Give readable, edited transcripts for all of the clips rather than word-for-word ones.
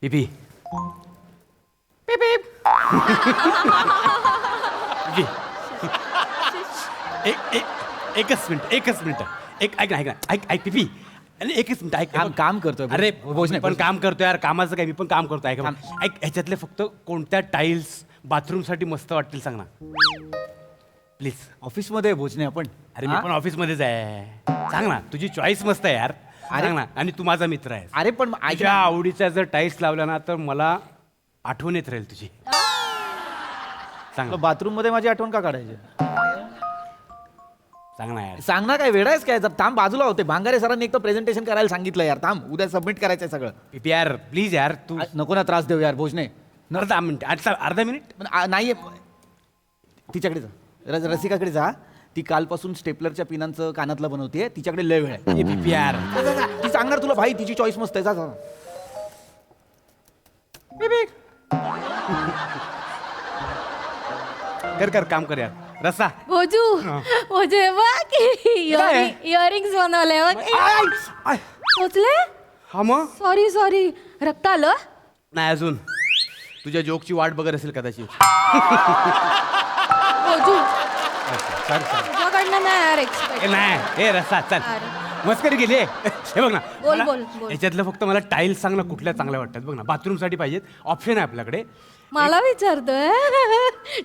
पिपी पिप पिप एकच मिनिट ऐक ना ऐक पिपी अरे एकच मिनिट ऐक काम करतोय अरे भोजने पण काम करतोय यार कामाचं काय मी पण काम करतोय ऐक ह्याच्यातले फक्त कोणत्या टाईल्स बाथरूमसाठी मस्त वाटतील सांग ना प्लीज. ऑफिसमध्ये भोजने आपण. अरे मी पण ऑफिसमध्येच आहे. सांग ना तुझी चॉईस मस्त आहे यार. सांग ना आणि तू माझा मित्र आहेस. अरे पण तुझ्या आवडीच्या जर टाईल्स लावल्या ना तर मला आठवण येत राहील तुझी. सांग ना. बाथरूम मध्ये माझी आठवण का काढायची? सांग ना यार. सांग ना, काय वेळ आहेस काय? जर थांब, बाजूला होते. भांगारे सरांनी एक तर प्रेझेंटेशन करायला सांगितलं यार. थांब, उद्या सबमिट करायचंय सगळं. पिपी यार प्लीज यार तू नको ना त्रास देऊ यार भोजने. अर्धा मिनिट अर्धा मिनिट. पण नाही, तिच्याकडे जा, रसिकाकडे जा. ती कालपासून स्टेपलरच्या पिनांचं कानातलं बनवते. तिच्याकडे लय वेळ आहे. पिपी यार ती सांगणार तुला, भाई तिची चॉईस मस्त आहे. जा जा. कर काम कर यार. रसा भोजू भोजू हे बघ इयरिंग्स बनवले बघ. पोचले. हा मग सॉरी रक्त आलं. नाही अजून तुझ्या जोकची वाट बघत असेल कदाचित. भोजू सॉरी तुझ्याकडनं नाही यार एक्सपेक्ट. नाही हे रसा चल अरे. मस्करी गेली हे बघ ना. बोल, मला- बोल. याच्यातलं फक्त मला टाईल्स सांग ना कुठल्या चांगल्या वाटतात बघ ना. बाथरूम साठी पाहिजेत ऑप्शन आहे आपल्याकडे. मला विचारतोय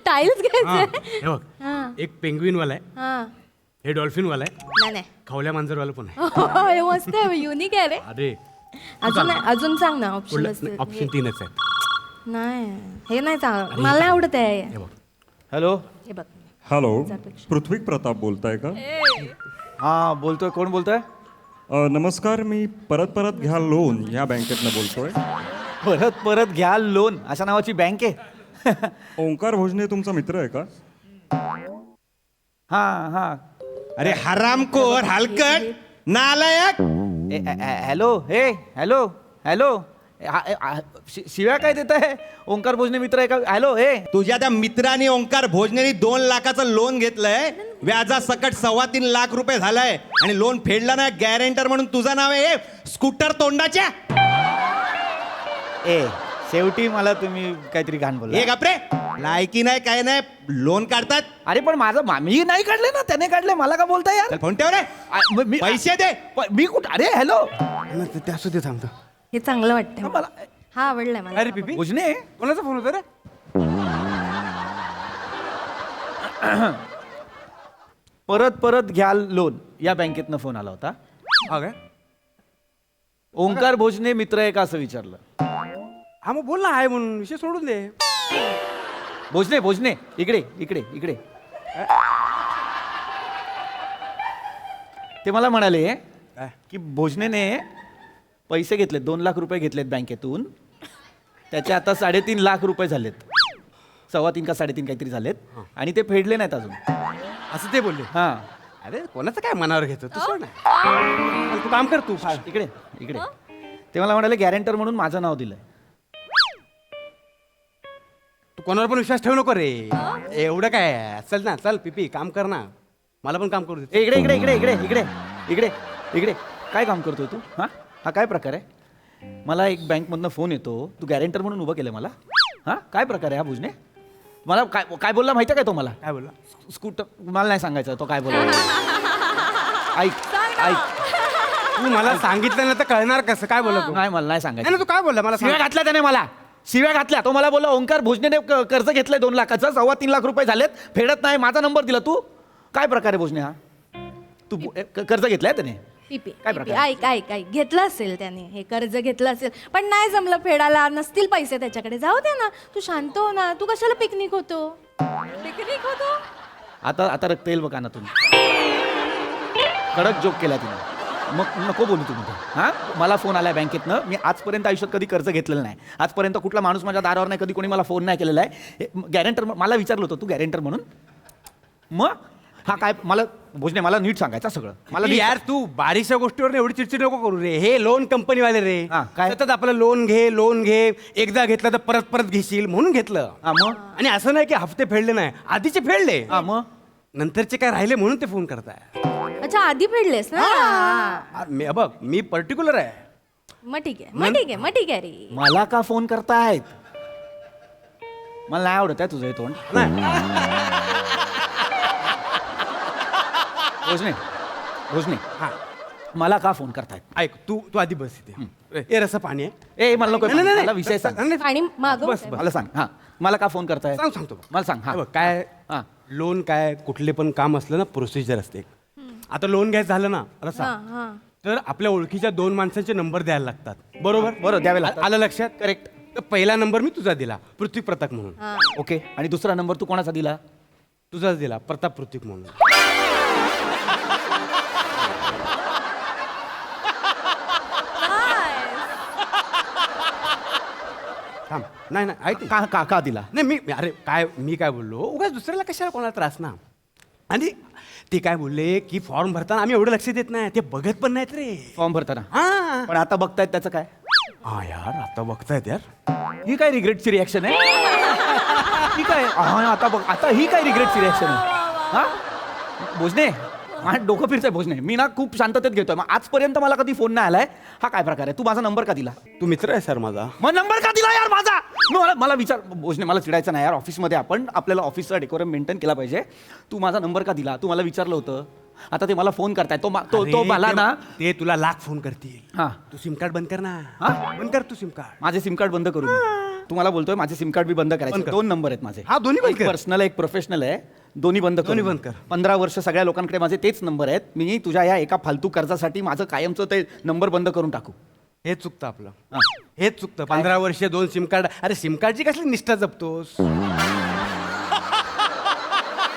टाईल्स हा, घ्यायचे. हे बघ हा एक पेंग्विन वाला आहे. हा हे डॉल्फिन वाला आहे. नाही नाही खवल्या मांजरवाला पण आहे. हे मस्त आहे युनिक आहे रे. अरे अजून सांग ना ऑप्शन कुठलं असतील. ऑप्शन तीनच आहेत. नाही हे नाही चांगलं मला नाही आवडत आहे. हे बघ हॅलो. हे बघ हॅलो, पृथ्वी प्रताप बोलताय का? हा बोलतोय. कोण बोलतोय? नमस्कार, मी परत घ्या लोन या बँकेतनं बोलतोय. परत घ्या लोन अशा नावाची बँक आहे. ओंकार भोजने तुमचा मित्र आहे का? हा. अरे हरामखोर हलकट नालायक. हॅलो. हॅलो. शिव्या काय देत आहे? ओंकार भोजने मित्र आहे का? हॅलो. तुझ्या त्या मित्राने ओंकार भोजनेनी 2 लाखाचं लोन घेतलंय. व्याजासकट 3.25 लाख रुपये झालाय आणि लोन फेडला ना. गॅरेंटर म्हणून तुझं नाव आहे स्कूटर तोंडाच्या. शेवटी मला तुम्ही काहीतरी घाण बोलला. हे गप्रे लायकी नाही काय नाही लोन काढतात. अरे पण माझं मी नाही काढले ना, त्याने काढले. मला का बोलताय यार? चल फोन ठेव रे. पैसे दे. मी कुठं? अरे हॅलो. ते असू दे थांबतो. हे चांगलं वाटतं मला हा आवडलाय मला. अरे पिपी भोजने कोणाचा फोन होता रे? परत घ्या लोन या बँकेतनं फोन आला होता. हा काय? ओंकार भोजने मित्र आहे का असं विचारलं. हा मग बोल ना आहे म्हणून विषय सोडून दे. भोजने इकडे. ते मला म्हणाले काय? की भोजनेने पैसे घेतलेत, 2 लाख रुपये घेतलेत बँकेतून. त्याचे आता 3.5 लाख रुपये झालेत. 3.25 का 3.5 काहीतरी झालेत आणि ते फेडले नाहीत अजून. असं ते बोलले. हा अरे कोणाचं काय मनावर घेतो तू सोड ना. तू काम कर तू. इकडे. ते मला म्हणाले गॅरेंटर म्हणून माझं नाव दिलंय. तू कोणावर पण विश्वास ठेवू नको रे. एवढं काय चल ना चल पिपी काम कर ना. मला पण काम करू दे. इकडे काय काम करतोय तू? हा काय प्रकार आहे? मला एक बँकमधनं फोन येतो, तू गॅरेंटर म्हणून उभं केलं मला. काय प्रकार आहे हा भुजने? मला काय बोलला माहिती काय तो मला? काय बोलला? स्कूटर. मला नाही सांगायचं तो काय बोलला. ऐक. तू मला सांगितलं ना तर कळणार कसं काय बोलला तू? नाही मला नाही नाही सांगायचं. ना तू काय बोलला मला शिव्या सांग. घातल्या त्याने मला. शिव्या घातल्या. तो मला बोलला ओंकार भोजनेने कर्ज घेतलंय 2 लाखाचं, 3.25 लाख रुपये झालेत, फेडत नाही. माझा नंबर दिला. तू काय प्रकार आहे भोजने हा? तू कर्ज घेतलाय त्याने? पिपी काय प्रकार? ऐक घेतलं असेल त्याने हे कर्ज घेतलं असेल पण नाही जमलं फेडायला. नसतील पैसे त्याच्याकडे. जाऊ दे ना. तू शांत हो ना. तू कशाला पिकनिक होतो. आता रक्त येईल बघा ना तुम्ही. कडक जोक केला तिने. मग नको बोलू तुम्ही. मला फोन आलाय बँकेतनं. मी आजपर्यंत आयुष्यात कधी कर्ज घेतलेलं नाही. आजपर्यंत कुठला माणूस माझ्या दारावर नाही, कधी कोणी मला फोन नाही केलेला आहे. गॅरेंटर मला विचारलं होतं तू गॅरेंटर म्हणून. मग काय मला भोजने मला नीट सांगायचं सगळं. मला मला यार तू बारीकशा गोष्टीवर एवढी चिडचिड नको करू रे. हे लोन कंपनीवाले रे. हा, काय? सतत आपलं लोन घे. एकदा घेतलं तर परत घेशील म्हणून घेतलं. मग आणि असं नाही की हफ्ते फेडले नाही. आधीचे फेडले. मग नंतरचे काय राहिले म्हणून ते फोन करताय. अच्छा आधी फेडलेस ना. बघ मी पर्टिक्युलर आहे. मग ठीक आहे मग ठीक आहे मग ठीक आहे रे. मला का फोन करतायत? मला नाही आवडत आहे तुझं हे तोंड. भोजने हा मला का फोन करतायत? ऐक तू तू आधी बस इथे ए रसा पाणी आहे ए मला नको नाही, नाही, नाही. मला विषय सांग. नाही, नाही. पाणी मागव. बस, बस. मला सांग हा मला का फोन करतायत? सांगतो मला सांग हा हे बघ, काय हा. लोन काय कुठले पण काम असलं ना प्रोसिजर असते. आता लोन घ्यायचं झालं ना रसा हा हा. तर आपल्या ओळखीच्या 2 माणसांचे नंबर द्यायला लागतात. बरोबर द्यावे लागतात. आलं लक्षात? करेक्ट. तर पहिला नंबर मी तुझा दिला पृथ्वी प्रताप म्हणून. हा. ओके आणि दुसरा नंबर तू कोणाचा दिला? तुझाच दिला प्रताप पृथ्वी म्हणून. थांब नाही नाही ऐक ना. का दिला? नाही मी अरे काय मी काय बोललो उगाच दुसऱ्याला कशाला कोणाला त्रास ना. आणि ते काय बोलले की फॉर्म भरताना आम्ही एवढं लक्ष देत नाही ते बघत पण नाहीत रे. फॉर्म भरताना हा पण आता बघतायत त्याचं काय? हा यार आता बघतायत यार. ही काय रिग्रेटची रिॲक्शन आहे? ही काय आता बघ आता ही काय रिग्रेटची रिॲक्शन आहे? हा भोजने माझं डोकं फिरतंय भोजने. मी ना खूप शांततेत घेतोय. मग आजपर्यंत मला कधी फोन नाही आलाय. हा काय प्रकार आहे? तू माझा नंबर का दिला? तू मित्र आहे सर माझा. मग नंबर का दिला यार माझा? मला विचार भोजने मला चिडायचं नाही यार. ऑफिसमध्ये आपण आपल्याला ऑफिसचा डेकोरम मेंटेन केला पाहिजे. तू माझा नंबर का दिला? तू मला विचारलं होतं. आता ते मला फोन करताय. तो अरे, मला ते- ना ते तुला लाख फोन करतील. हा तू सिम कार्ड बंद कर ना. हा? बंद कर तू सिम कार्ड. माझे सिम कार्ड बंद करू मी. तुम्हाला बोलतोय माझे सिम कार्ड बी बंद करायचे. बंद कर. 2 नंबर आहेत माझे. हा, दोन्ही बंद एक कर. पर्सनल एक प्रोफेशनल आहे. दोन्ही बंद दोन्ही बंद कर. 15 वर्ष सगळ्या लोकांकडे माझे तेच नंबर आहेत. मी तुझ्या या एका फालतू कर्जासाठी माझं कायमचं ते नंबर बंद करून टाकू? हे चुकतं आपलं. हा. हेच चुकतं. 15 वर्ष 2 सिम कार्ड. अरे सिम कार्डची कसली निष्ठा जपतोस?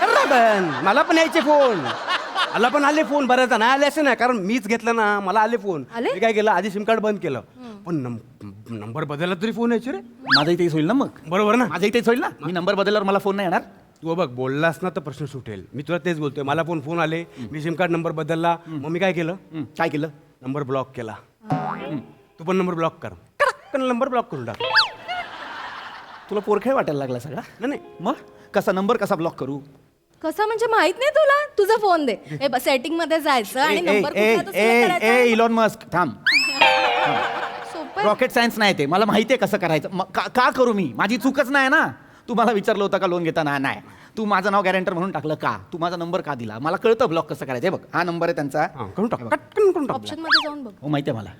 कर ना बंद. मला पण यायचे फोन. मला पण आले फोन बऱ्याच नाही आले असं नाही कारण मीच घेतलं ना मला आले फोन. आले? मी काय केलं आधी सिम कार्ड बंद केलं पण नंबर बदलला तरी फोन यायचे रे. माझंही तेच होईल ना मग. बरोबर ना. माझंही तेच होईल ना. मी नंबर बदलल्यावर मला फोन नाही येणार. तू बघ बोललास ना तर प्रश्न सुटेल. मी तुला तेच बोलतोय मला पण फोन आले मी सिम कार्ड नंबर बदलला मग मी काय केलं काय केलं? नंबर ब्लॉक केला. तू पण नंबर ब्लॉक कर नंबर ब्लॉक करून टाक. तुला पोरखेळ वाटायला लागला सगळा? नाही नाही मग कसा नंबर कसा ब्लॉक करू? कसं म्हणजे माहित नाही तुला? तुझा फोन दे. हे सेटिंग मध्ये जायचं आणि नंबर कुठला तो select करायचा. इलॉन मस्क थांब. सोपं आहे. रॉकेट सायन्स नाही ते. मला माहिती आहे कसं करायचं. का करू मी? माझी चूकच नाही ना. तू मला विचारलं होतं का लोन घेताना? नाही. तू माझं नाव गॅरेंटर म्हणून टाकलं का? तू माझा नंबर का दिला? मला कळतं ब्लॉक कसं करायचं. हे बघ हा नंबर आहे त्यांचा. हा, करून टाक पटकन करून टाक. ऑप्शन मध्ये जाऊन बघ. हो माहिती आहे मला.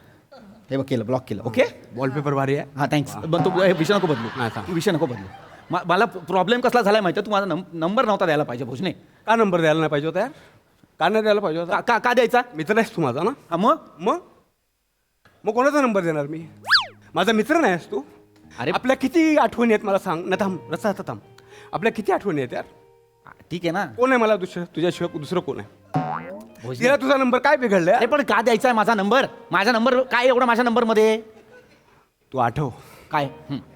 हे बघ केलं ब्लॉक केलं. ओके वॉलपेपर भारी आहे. हा थँक्स. पण तू हे विषय नको बदलू. नाही, सांग. तू विषय नको बदलू. मला प्रॉब्लेम कसला झालाय माहिती आहे? तू माझा नंबर नव्हता द्यायला पाहिजे भोजने. का नंबर द्यायला नाही पाहिजे होता यार? का नाही द्यायला पाहिजे होता? का द्यायचा? मित्र आहेस तू माझा ना. हा मग मग कोणाचा नंबर देणार मी? माझा मित्र नाहीस तू. अरे आपल्या किती आठवणी आहेत मला सांग ना. थांब रस्ता आता थांब. आपल्या किती आठवणी आहेत यार? ठीक आहे ना. कोण आहे मला तुझ्याशिवाय दुसरं कोण आहे? भोजने. तिला तुझा नंबर काय बिघडलाय? अरे पण का द्यायचा आहे माझा नंबर? माझा नंबर काय एवढा माझ्या नंबर मध्ये? तू आठव काय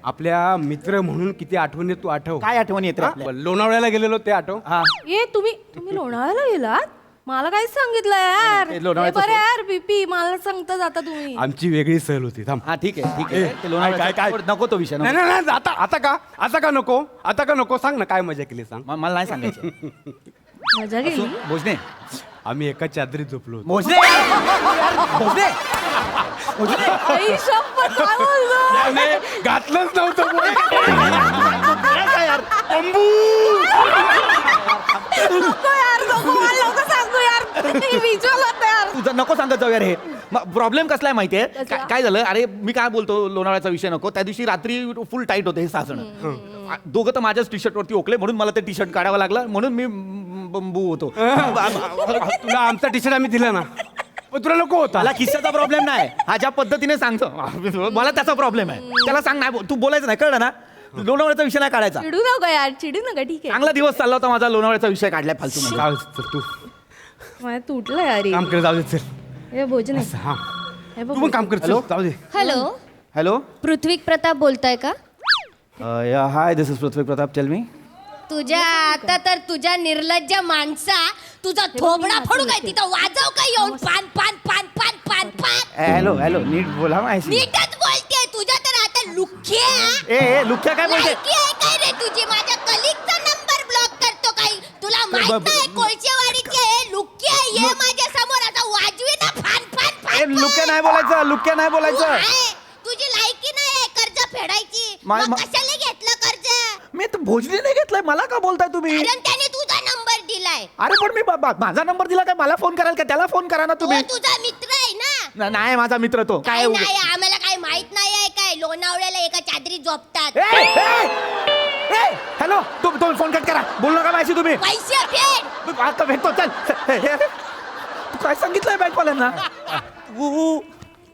आपल्या मित्र म्हणून किती आठवणी आहेत तू आठव. काय आठवणी येत हा? लोणावळ्याला गेलेलो ते आठव. हा ये तुम्ही लोणावळ्याला गेलात? मला काहीच सांगितलं यार. ते लोणावळ्याचं बरं यार बीपी मला सांगता जाता तुम्ही. आमची वेगळी सहल होती. थांब. हा ठीक आहे ठीक आहे. ते लोणावळ्याचं- काय? नको तो विषय नाही नको. नाही नाही आता का नको? आता का नको? सांग ना काय मजा केली सांग. मला नाही सांगायचं. मजा गेली. भोजने आम्ही एका चादरीत झोपलो होतो. भोजने भोजने आई शपथ, काय बोललो? नाही, घातलंच नव्हतं बोल. काय यार नको यार नको मला लवकर सांगतो यार. विचारलं होतं यार. तुझं नको सांगत जाऊ यार. हे प्रॉब्लेम कसलाय माहितीये? कसला? काय झालं? अरे मी काय बोलतो लोणावळ्याचा विषय नको. त्या दिवशी रात्री फुल टाईट होते हे 6 जण. दोघं तर माझ्याच टी शर्ट वरती ओकले म्हणून मला ते टी शर्ट काढावं लागलं म्हणून मी बंबू होतो. तुला आमचा टी शर्ट आम्ही दिला ना पण तुला नको होता. मला किस्साचा प्रॉब्लेम नाही. हा ज्या पद्धतीने सांगतो मला त्याचा प्रॉब्लेम आहे. त्याला सांग नाही तू बोलायचं नाही कळलं ना. लोणावळ्याचा विषय नाही काढायचा. चिडू नका यार चिडू नका ठीक आहे. चांगला दिवस चालला होता माझा. लोणावळ्याचा विषय काढलाय फालतू मध्ये. जाऊ दे, चल तू मला तुटलं यार हे. काम कर. जाऊ दे चल. हे भोजन आहे. हा हे बघ तू पण काम कर. चल, हॅलो? जाऊ दे. हॅलो हॅलो पृथ्वी प्रताप बोलताय का? Hi this is Prithvi Pratap. Tell me. तुझ्या आता तर तुझ्या निर्लज्ज माणसा तुझा थोबडा फोडू काय तिथं वाजव काय येऊन पान पान पान पान पान पान. हॅलो हॅलो नीट बोला माहिती. नीटच बोलते तुझ्या तर आता लुक्या ए लुक्या काय बोलते? लायकी आहे काय रे तुझी? माझ्या कलिगचा नंबर ब्लॉक करतो काय? तुला माहित नाही कोळशेवाडीचे हे लुक्या ये माझ्या समोर आता वाजवी ना फान फान फान लुक्या नाही बोलायचं, लुक्या नाही बोलायचं. आहे, तुझी लायकी नाही आहे कर्ज फेडायची. मा- मग मा- कशाला घेतलं कर्ज? मी तर भोजनीने घेतलंय, मला का बोलताय तुम्ही? कारण त्याने तुझा नंबर दिलाय. अरे पण मी माझा नंबर दिला काय, मला फोन कराल का? त्याला फोन करा ना तुम्ही. तो तुझा मित्र आहे ना. नाही माझा मित्र तो. काय उगा- नाही, आम्हाला काय माहित नाही आहे काय. लोणावळ्याला एका चादरीत झोपतात. हॅलो, तुम्ही फोन कट करा. बोलू नका माझी तुम्ही. पैसे फेड. आता भेटतो, चल. तू काय सांगितलंय बँकवाल्यांना?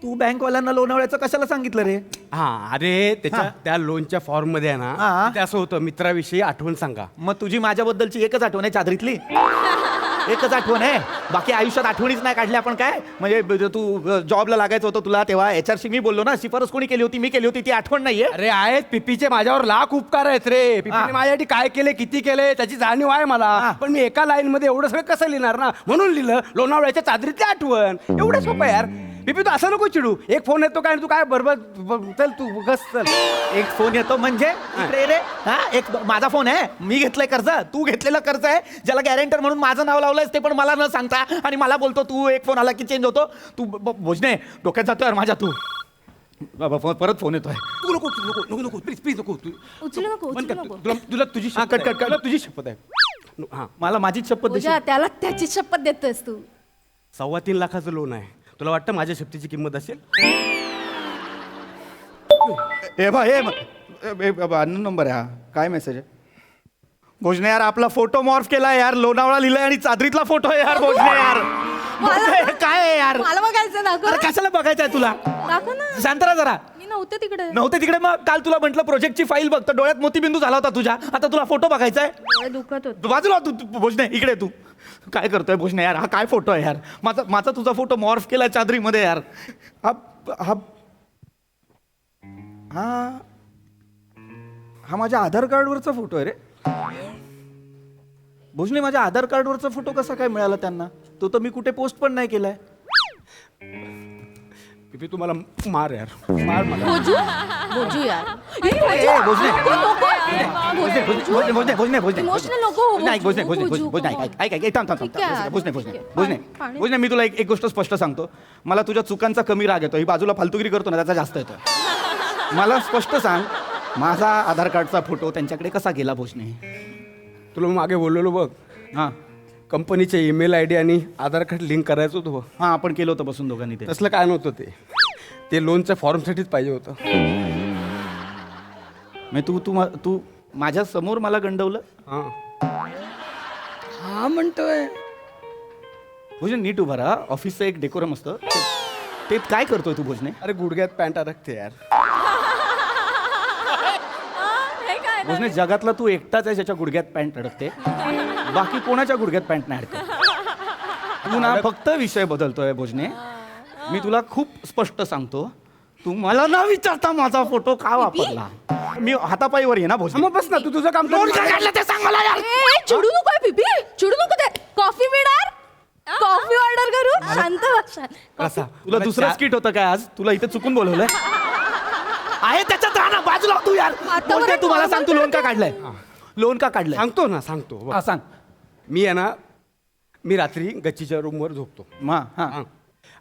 तू बँकवाल्यांना लोणावळ्याचं कशाला सांगितलं रे? हा अरे त्याच्या हा. त्या लोनच्या फॉर्म मध्ये आहे हा. ना ते असं होतं, मित्राविषयी आठवण सांगा. मग तुझी माझ्याबद्दलची एकच आठवण आहे चादरीतली? एकच आठवण आहे, बाकी आयुष्यात आठवणीच नाही काढल्या आपण काय? म्हणजे तू जॉबला लागायचं होतं तुला तेव्हा HR मी बोललो ना, शिफारस कोणी केली होती? मी केली होती, ती आठवण नाहीये? अरे आहेत पिपीचे माझ्यावर लाख उपकार आहेत रे. हा. पिपीने माझ्यासाठी काय केले, किती केले त्याची जाणीव आहे हा. मला. पण मी एका लाईन मध्ये एवढं सगळं कसं लिहिणार ना, म्हणून लिहिलं लोणावळ्याच्या चादरीतली आठवण. एवढं सोपं यार. पिपी तू असं नको चिडू. एक फोन येतो काय, तू काय बरोबर चल तू बस चल. एक फोन येतो म्हणजे इकडे रे. हा, एक माझा फोन आहे, मी घेतलंय कर्ज, तू घेतलेलं कर्ज आहे, ज्याला गॅरेंटर म्हणून माझं नाव लावलंयस ते पण मला न सांगता, आणि मला बोलतो तू एक फोन आला की चेंज होतो. तू भोजने डोक्यात जातोय यार माझ्या. तू बाबा परत फोन येतोय. तू नको तू नको नको नको प्लीज प्लीज नको तू उचलू नको, बंद उचलू कर. नको. तुला तुझी हा, कट, कट, कट. तुला तुझी शपथ आहे. हा मला माझीच शपथ देशील? पूजा, त्याला त्याची शपथ देतोयस तू. 3.25 लाखाचं लोन आहे. तुला वाटतं माझ्या शपथीची किंमत असेल? अन्न नंबर आहे हा. काय मेसेज आहे? भोजने यार, आपला फोटो मॉर्फ केलाय यार, लोणावळा लिहिलाय आणि चादरीतला फोटो आहे यार. भोजने यार, भोजने, काय आहे यार? मला बघायचं, दाखव अरे ना. कशाला बघायचंय तुला? दाखव ना. शांत राहा जरा. मी नव्हते तिकडे. नव्हते तिकडे, मग काल तुला म्हटलं प्रोजेक्टची फाईल बघ, तर डोळ्यात मोतीबिंदू झाला होता तुझ्या. आता तुला फोटो बघायचा आहे? डोळे दुखत होते. बाजूला तू भोजने, इकडे तू काय करतोय भोजने यार? हा काय फोटो आहे यार? माझा तुझा फोटो मॉर्फ केलाय चादरीमध्ये यार. हा हा हा हा माझ्या आधार कार्डवरचा फोटो आहे रे. भोजने, माझ्या आधार कार्डवरचा फोटो कसा काय मिळाला त्यांना? तो तर मी कुठे पोस्ट पण नाही केलाय. पिपी तू मला मार यार, मार मला. बोजू यार. भोजने Emotional नको हो, नाही, भोजू, भोजने भोजू, भोजने come on. ऐक ठीक आहे, भोजने ठीक आहे. भोजने पाणी- भोजने, मी तुला एक गोष्ट स्पष्ट सांगतो. मला तुझ्या चुकांचा कमी राग येतो. ही बाजूला फालतुगिरी करतो ना, त्याचा जास्त येतो. मला स्पष्ट सांग, माझा आधार कार्डचा फोटो त्यांच्याकडे कसा गेला भोजने? तुला मी मागे बोललेलो बघ, हां कंपनीचे ईमेल ID आणि आधार कार्ड लिंक करायचं होतं बघ. हां, आपण केलं होतं बसून दोघांनी ते. तसलं काय नव्हतं ते लोनच्या फॉर्मसाठीच पाहिजे होतं. तू माझ्या समोर मला गंडवलं. हां हा म्हणतोय भोजन, नीट उभा राहा. ऑफिसचं एक डेकोरम असतं, ते काय करतोय तू भोजने? अरे गुडघ्यात पॅन्ट अडकते यार. हे काय? भोजने, जगातला तू एकटाच आहे ज्याच्या गुडघ्यात पॅन्ट अडकते. बाकी कोणाच्या गुडघ्यात पॅन्ट नाही अडकत. तू ना फक्त विषय बदलतोय भोजने. मी तुला खूप स्पष्ट सांगतो, तू मला न विचारता माझा फोटो का वापरला? मी हातापायीवर आहे ना भोजने. मग बस ना, तू तुझं काम लोन कर. का काढलं ते सांग मला यार. ए, चिडू नको पिपी, चिडू नको. ते कॉफी मिळणार, कॉफी ऑर्डर करू. शांत बस. कसा तुला दुसरं स्किट होतं काय आज? तुला इथे चुकून बोलवलंय आहे त्याच्यात राहा ना, बाजूला तू यार. आता बोलते, तू मला सांग, तू लोन का normal काढलंय? लोन का काढलंय? सांगतो ना, सांगतो बघ. हा, सांग. मी आहे ना, मी रात्री गच्चीच्या रूमवर झोपतो. हां हां हां.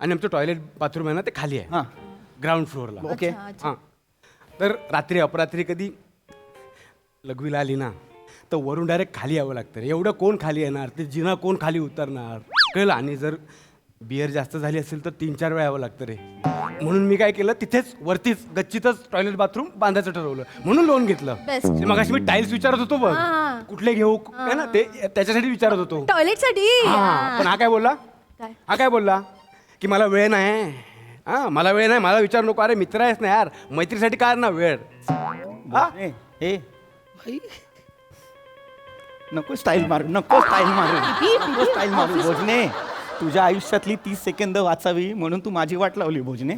आणि आमचं टॉयलेट बाथरूम आहे ना, ते खाली आहे हां, ग्राउंड फ्लोअरला. ओके. अच्छा, अच्छा. हां. तर रात्री अपरात्री कधी लघवीला आली ना, तर वरून डायरेक्ट खाली यावं लागतं रे. एवढं कोण खाली येणार? ते जिना कोण खाली उतरणार? कळलं? आणि जर बियर जास्त झाली असेल तर 3-4 वेळा यावं लागतं रे. म्हणून मी काय केलं, तिथेच वरतीच गच्चीतच टॉयलेट बाथरूम बांधायचं ठरवलं. म्हणून लोन घेतलं. Best. मग मी टाईल्स विचारत होतो बघ, हां. कुठले घेऊ आहे ना, ते त्याच्यासाठी विचारत होतो. टॉयलेट साठी. हां. पण हा काय बोलला? काय? हा काय बोलला की मला वेळ नाही. हां, मला वेळ नाही, मला विचार नको. अरे मित्र आहेस ना यार, मैत्रीसाठी काय ना वेळ. हा? ए भाई, नको स्टाईल मारू, नको स्टाईल मारू, नको स्टाईल मारू भोजने. तुझ्या आयुष्यातली 30 सेकंद वाचावी म्हणून तू माझी वाट लावली भोजने.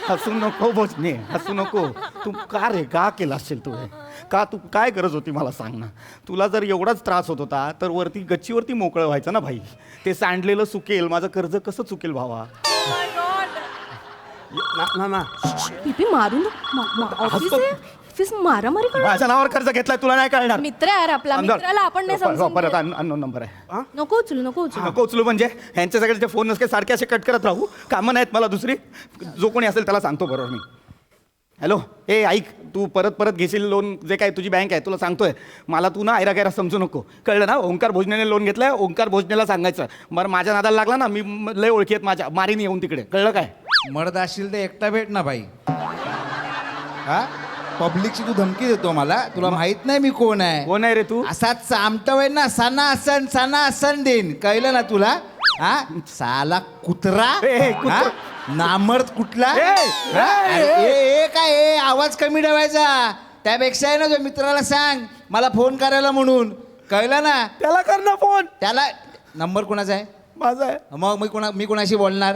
हसू नको भोजने, हसू नको. तू का रे, का केलं असेल तू हे? का, तू काय गरज होती मला सांग ना. तुला जर एवढाच त्रास होत होता तर वरती गच्चीवरती मोकळं व्हायचं ना भाई. ते सांडलेलं सुकेल, माझं कर्ज कसं चुकेल भावा? ना ना ना पिपी मारू नको. ऑफिस हसतो. आहे. ऑफिस मारामारी करणार माझ्या नावावर कर्ज घेतलाय तुला नाही कळणार मित्र यार आपला मित्राला आपण नाही समजून परत घेत. अननोन नंबर आहे नको उचलू नको उचलू नको उचलू म्हणजे ह्यांचे सगळे फोन नसके सारखे असे कट करत राहू कामं नाहीत मला दुसरी जो कोणी असेल त्याला सांगतो बरोबर मी. हॅलो ए ऐक तू परत परत घेशील लोन जे काय तुझी बँक आहे तुला सांगतोय मला तू ना आयरा गैरा समजू नको कळलं ना. ओंकार भोजनेने लोन घेतलंय ओंकार भोजनेला सांगायचं बरं माझ्या नादाला लागला ना मी लय ओळखी आहेत माझ्या मारीन येऊन तिकडे कळलं काय. मर्द असशील तर एकटा भेट ना भाई. हा पब्लिकची तू धमकी देतो मला तुला माहित नाही मी कोण आहे. कोण आहे रे तू. असा चामटवय ना सणा असन देईन कळलं ना तुला. हा साला कुत्रा ए, कुत्रा. हा? नामर्द कुठला ए, हा? अरे, ए काय ए आवाज कमी ठेवायचा त्यापेक्षा आहे ना जो मित्राला सांग मला फोन करायला म्हणून कळलं ना. त्याला कर ना फोन. त्याला नंबर कोणाचा आहे. माझा आहे. मग मी कोणाशी बोलणार.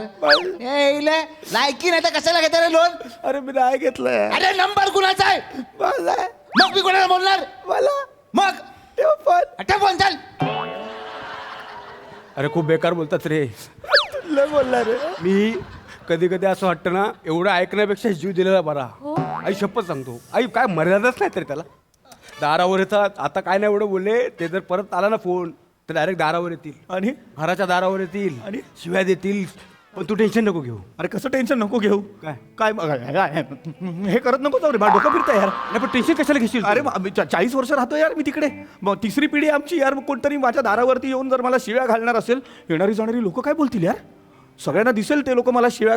लायकी नाही तर कशाला घेता रे लोन. अरे मी नाही घेतलंय. अरे नंबर कुणाचा आहे. माझा आहे. मग मी कोणाला बोलणार. मला मग ठेव फोन. अठ्ठा फोन चाल. अरे खूप बेकार बोलतात रे. लय बोलला रे. मी कधी कधी असं वाटतं ना एवढं ऐकण्यापेक्षा जीव दिलेला बरा. आई शपथ सांगतो आई काय मर्यादाच नाही तरी त्याला. दारावर येतात आता काय नाही एवढं बोलले ते जर परत आला ना फोन तर डायरेक्ट दारावर येतील आणि घराच्या दारावर येतील आणि? शिव्या देतील. पण तू टेन्शन नको घेऊ. अरे कसं टेन्शन नको घेऊ. काय? काय हे करत नको जाऊ रे मला डोकं फिरतं यार. नाही पण टेन्शन कशाला घेशील. अरे 40 वर्ष राहतो यार मी तिकडे. मग तिसरी पिढी आमची यार मग कोणतरी माझ्या दारावरती येऊन जर मला शिव्या घालणार असेल येणारी जाणारी लोक काय बोलतील यार. सगळ्यांना दिसेल ते लोक मला शिव्या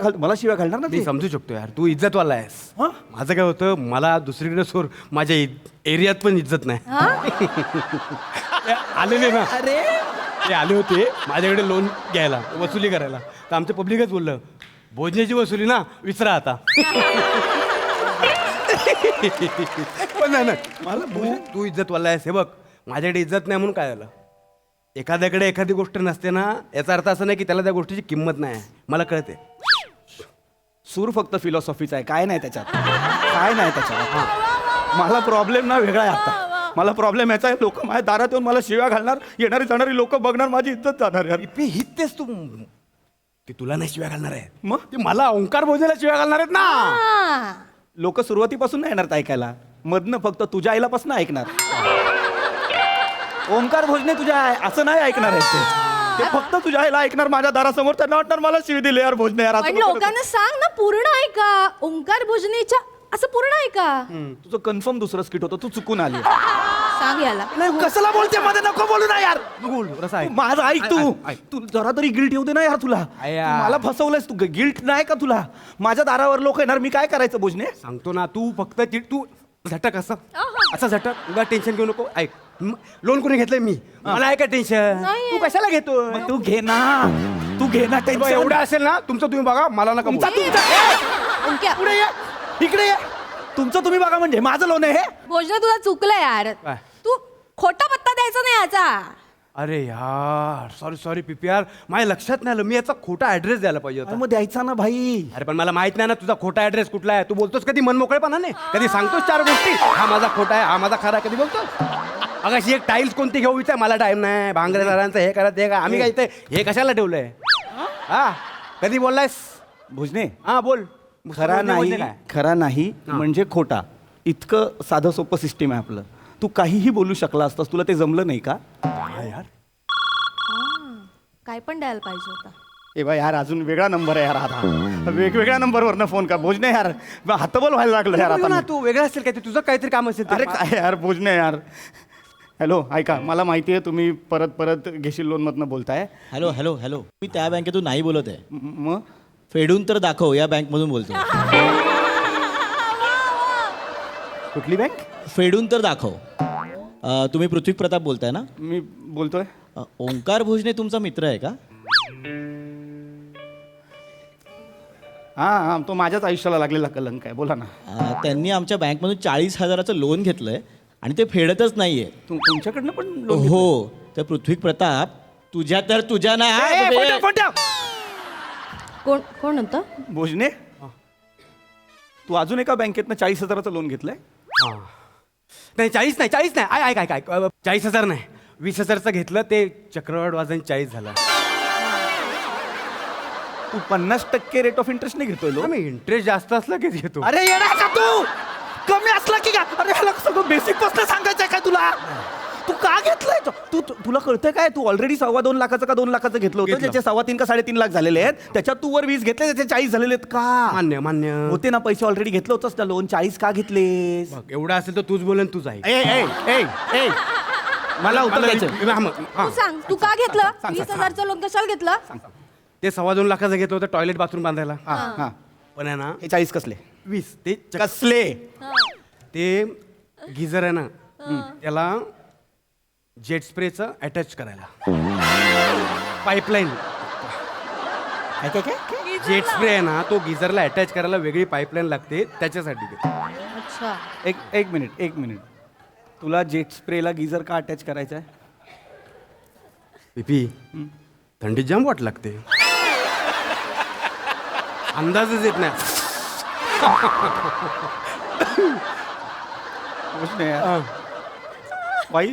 घालणार ना मी ते. समजू शकतो यार तू इज्जतवाला आहेस. हा? माझं काय होतं मला दुसरीकडे सोर माझ्या एरियात पण इज्जत नाही. ते आलेले ना अरे ते आले होते माझ्याकडे लोन घ्यायला वसुली करायला तर आमचं पब्लिकच बोललं भोजनाची वसुली ना विसरा आता. पण नाही मला तू इज्जतवाला आहेस. हे बघ माझ्याकडे इज्जत नाही म्हणून काय झालं. एखाद्याकडे एखादी गोष्ट नसते ना याचा अर्थ असं नाही की त्याला त्या गोष्टीची किंमत नाही. मला कळते. सूर फक्त फिलॉसॉफीचा आहे काय नाही त्याच्यात. काय नाही त्याच्यात. मला प्रॉब्लेम ना वेगळा आहे आता. मला प्रॉब्लेम याचा आहे लोक माझ्या दारात येऊन मला शिव्या घालणार येणारी जाणारी लोक बघणार माझी इज्जत जाणार यार. हित तेच तू ते तुला नाही शिव्या घालणार आहे. मग ते मला ओंकार भोजनाला शिव्या घालणार आहेत ना. लोक सुरुवातीपासून नाही येणार ऐकायला मधनं फक्त तुझ्या आईलापासून ऐकणार. ओंकार भोजने तुझ्या आहे असं नाही ऐकणार आहे ते फक्त तुझ्या आईला ऐकणार माझ्या दारासमोर त्यांना वाटणार मला शिवी दिले यार भोजने यार. असं पण नको लोकांना सांग ना पूर्ण ऐका ओंकार भोजनेच्या असं पूर्ण ऐका. करू. तुझं कन्फर्म दुसरं स्किट होतं तू चुकून आली. सांग याला. नाही कशाला बोलते मध्ये नको बोलू ना यार. बोल रसा आहे. माझं ऐक तू ऐक. तू जरा तरी गिल्ट येऊ दे ना यार तुला. यार. तू मला फसवलंयस तू गिल्ट नाही का तुला. माझ्या दारावर लोक येणार मी काय करायचं भोजने. सांगतो ना तू फक्त तू झटक असं झटक उगा टेन्शन घेऊ नको. ऐक लोन कोणी घेतलंय मी मला आहे का टेन्शन. नाहीये. तू कशाला घेतो. मग तू घे ना टेन्शन एवढं असेल ना तुमचं तुम्ही बघा मला नका बोलू. ओंक्या, पुढे ये इकडे ये. तुमचं तुम्ही बघा म्हणजे माझं लोन आहे हे. भोजना तुला चुकलं यार. काय? तू खोटा पत्ता द्यायचा नाही याचा. अरे यार सॉरी पीपीआर माझ्या लक्षात नाही आलं मी याचा खोटा ऍड्रेस द्यायला पाहिजे अरे होता. मग द्यायचा ना भाई. अरे पण मला माहित नाही ना तुझा खोटा ऍड्रेस कुठला आहे. तू बोलतोस कधी मनमोकळेपणाने कधी सांगतोस 4 गोष्टी हा माझा खोटा आहे हा माझा खरा कधी बोलतोस. अगाशी एक टाईल्स कोणती घेऊ विचार मला टाइम नाही भांगरेदारांचं हे करा ते का आम्ही काय इथे हे कशाला ठेवलंय. हा कधी बोललायस. भोजने हा बोल. खरा नाही म्हणजे काय? खरा नाही म्हणजे खोटा इतकं साधं सोपं सिस्टीम आहे आपलं. तू काहीही बोलू शकला असतास तुला ते जमलं नाही का. काय यार काय पण द्यायला पाहिजे होता. ए बा यार अजून वेगळा नंबर आहे यार आता वेगवेगळ्या नंबरवरनं फोन का भोजने यार हातबल व्हायला लागलं यार बघ आता ना मी. तू वेगळं असेल काय ते तुझं काहीतरी काम असेल ते. अरे काय यार भोजने यार. हॅलो ऐका मला माहिती आहे तुम्ही परत परत घेशील लोनमधनं बोलताय. हॅलो हॅलो हॅलो मी त्या बँकेतून नाही बोलत आहे. मग फेडून तर दाखव या बँकमधून बोलतो. कुठली बँक. फेडून तर दाखव. तुम्ही पृथ्वी प्रताप बोलताय ना. मी बोलतोय. ओंकार भोजने तुमचा मित्र आहे का. हां हां तो माझ्याच आयुष्याला लागलेला कलंक आहे बोला ना. त्यांनी आमच्या बँकमधून 40,000चं लोन घेतलंय आणि ते फेडतच नाहीये. तुमच्याकडनं पण लोन हो तर पृथ्वी प्रताप तुझ्या तर तुझ्या ना. कोण कोण होतं. भोजने तू अजून एका बँकेतनं 40,000चं लोन घेतलंय. हा. नाही 40 नाही ऐक 40,000 नाही 20,000चं घेतलं ते चक्रवाढ वाजून 40 झालं. तू 50% रेट ऑफ इंटरेस्ट नाही घेतोय लोन. आम्ही इंटरेस्ट जास्त असला की घेतो. अरे येणार का तू कमी असला की काय? अरे ह्याला सगळं बेसिक पासून सांगायचंय काय तुला? तू का घेतलंय तुला कळतंय काय? तू ऑलरेडी 2.25 लाखाचं का 2 लाखाचं घेतलं होतं, घेतलं. ज्याचे 3.5 का 3.5 लाख झालेले आहेत. त्याच्यात तू वर 20 घेतले, त्याचे 40 झालेले आहेत का? मान्य होते ना पैसे, ऑलरेडी घेतलं होतंस ना लोन. 40 का घेतलेस? बघ, एवढं असेल तर तूच बोलेन तूच आहे. ए ए ए ए मला उत्तर द्यायचं. तू सांग तू का घेतलं? 20,000चं लोन कशाला घेतलं? ते 2.25 लाखाचं घेतलं होतं टॉयलेट बाथरूम बांधायला. हा पण आहे ना हे 40 कसले 20 ते कसले? ते गिझर आहे ना त्याला जेट स्प्रेचं अटॅच करायला पाईपलाईन. काय काय काय जेट स्प्रे आहे ना तो गिझरला अटॅच करायला वेगळी पाईपलाईन लागते त्याच्यासाठी ते. अच्छा. एक मिनिट तुला जेट स्प्रेला गिझर का अटॅच करायचा आहे? पिपी थंडीत जाम वाट लागते, अंदाजच येत नाही. बाई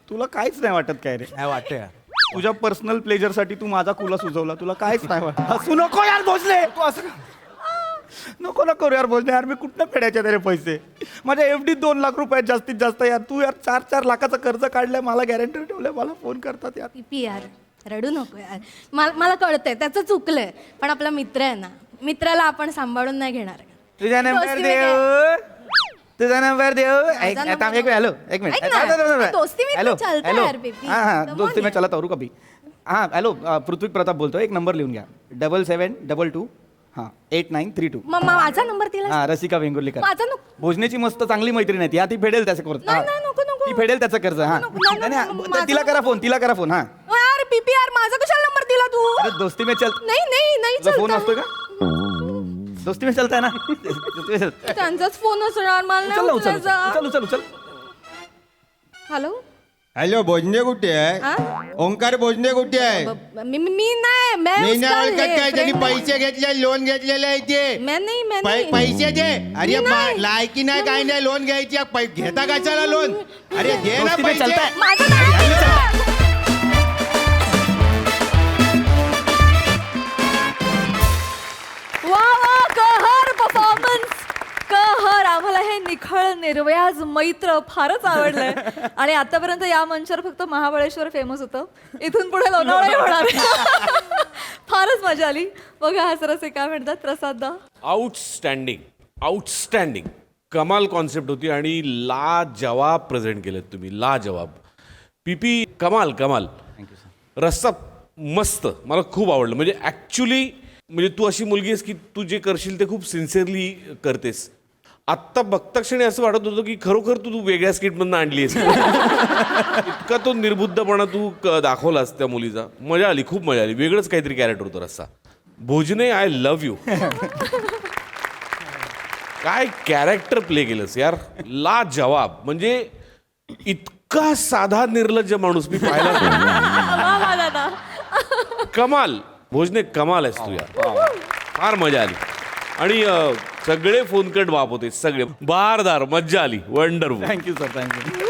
तुला काहीच नाही वाटत काय रे? काय वाटतं यार. तुझ्या पर्सनल प्लेजरसाठी तू माझा कुला सुचवला, तुला काहीच नाही वाटत. हसू नको यार भोसले, तू असं नको ना करू यार भोसले. यार मी कुठनं फेडायचे तरी पैसे? माझ्या एफडी 2 लाख रुपयात जास्तीत जास्त. यार तू यार 4 लाखाचं कर्ज काढलंय, मला गॅरंटी ठेवलंय, मला फोन करतात यार. पिपी यार रडू नको यार. मला कळतंय त्याचं चुकलंय, पण आपला मित्र आहे ना, मित्राला आपण सांभाळून नाही घेणार. तुझा नंबर दोस्ती देऊ, तुझा नंबर देऊ. माझा एक नंबर- मिनिट, हॅलो एक मिनिट. ऐक ना, दोस्ती में हॅलो तो चलता हॅलो यार बेबी. हां हां Come on दोस्ती में यार. चला तो कभी. हां हॅलो पृथ्वी प्रताप बोलतोय. एक नंबर लिहून घ्या. 7722 हां 8932. माझा नंबर दिला. हां रसिका वेंगुर्लेकर. माझा नको. भोजनेची मस्त चांगली मैत्रीण आहे ती. ती फेडेल त्याचं कर्ज. नाही, हां. नाही, नको, नको. ती फेडेल त्याचं कर्ज. हां नको, नाही, नाही, नाही, नाही, माझा तिला करा फोन, तिला करा फोन. हां यार पिपी यार माझा कशाला नंबर दिला तू? अरे दोस्ती में चल. नाही तुझा फोन चलता. असतो का? दोस्ती में चलता है ना? दोस्ती में चल. त्यांचाच फोन असणार मला उचल नाही ना, उचल उचलायचा. उचल उचल उचल. हॅलो हॅलो भोजने कुठे आहे? हा? ओंकार भोजने कुठे आहे? मी नाही मैं मी उसका नाही ओळखत हे काय, त्यांनी friend आहे. पैसे घेतले, लोन घेतलेले आहे ते. मैं नहीं. पैसे दे. अरे मी नाही. लायकी नाही काय नाही लोन घ्यायची. घेता कशाला लोन? अरे दे ना दोस्ती में चलता है. पैसे. माझं नाही. वा कहर परफॉर्मन्स कहर. आम्हाला हे निखळ निर्व्याज मैत्र फारच आवडलंय आणि आतापर्यंत या मंचावर फक्त महाबळेश्वर फेमस होतं, इथून पुढे लोणावळा होणार. फारच मजा आली. बघा हा सरसे काय म्हणतात प्रसाददा. आउटस्टँडिंग कमाल कॉन्सेप्ट होती आणि लाजवाब प्रेझेंट केलं तुम्ही, लाजवाब. पीपी कमाल कमाल. रस्ता मस्त, मला खूप आवडलं. म्हणजे ॲक्च्युली म्हणजे तू अशी मुलगी आहेस की तू जे करशील ते खूप सिन्सिअरली करतेस. आत्ता बघता क्षणी असं वाटत होतं की खरोखर तू वेगळ्या स्किटमधनं आणली आहेस. इतका तो निर्बुद्धपणा तू दाखवलास त्या मुलीचा. मजा आली, खूप मजा आली. वेगळंच काहीतरी कॅरेक्टर होतं रस्ता. भोजने आय लव्ह यू. काय कॅरेक्टर प्ले केलंस यार, लाजवाब. म्हणजे इतका साधा निर्लज्ज माणूस मी पाहिला नाही. वा वा दादा. कमाल भोजने, कमाल आहेस तू यार. फार मजा आली. आणि सगळे फोन कट बाप होते, सगळे बारदार. मज्जा आली. वंडरफुल. Thank you sir, thank you.